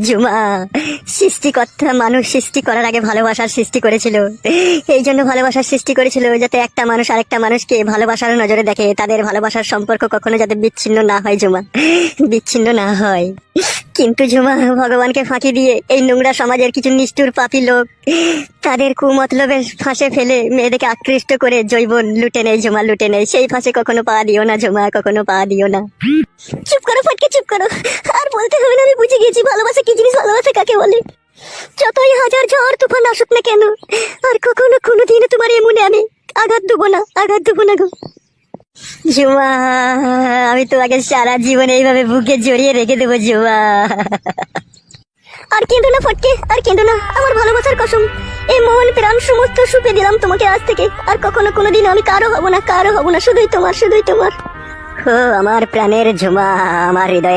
ঝুমা, সৃষ্টিকর্তা মানুষ সৃষ্টি করার আগে ভালোবাসার সৃষ্টি করেছিল। এই জন্য ভালোবাসার সৃষ্টি করেছিল যাতে একটা মানুষ আরেকটা মানুষকে ভালোবাসার নজরে দেখে, তাদের ভালোবাসার সম্পর্ক কখনো যাতে বিচ্ছিন্ন না হয় ঝুমা, বিচ্ছিন্ন না হয়। কিন্তু ঝুমা, ভগবানকে ফাঁকি দিয়ে এই নোংরা সমাজের কিছু নিষ্ঠুর পাপী লোক তাদের কুমতলবের ফাঁসে ফেলে মেয়েদেরকে আকৃষ্ট করে যৌবন লুটে নেয় ঝুমা, লুটে নেয়। সেই ফাঁসে কখনো পা দিও না ঝুমা, কখনো পা দিও না। চুপ করো ফটকে, চুপ করো। আর বলতে হবে না, আমি বুঝে গেছি ভালোবাসা কি জিনিস, ভালোবাসা কাকে বলে। যতই হাজার ঝড় তুফান আসুক না কেন, আর কখনো কোনোদিনও তোমার এমনে আমি আঘাত দেবো না, আঘাত দেবো না গো ঝুমা। আমি তোমাকে সারা জীবন এইভাবে বুকে জড়িয়ে রেখে দেবো ঝুমা। আর কেঁদো না ফটকে, আর কেঁদো না। আমার ভালোবাসার কসম, এই মন প্রাণ সমস্ত সুপে দিলাম তোমাকে আজ থেকে। আর কখনো কোনোদিন আমি কারো হব না, কারো হব না, শুধুই তোমার, শুধুই তোমার। ও আমার প্রাণের ঝুমা, আমার হৃদয়ের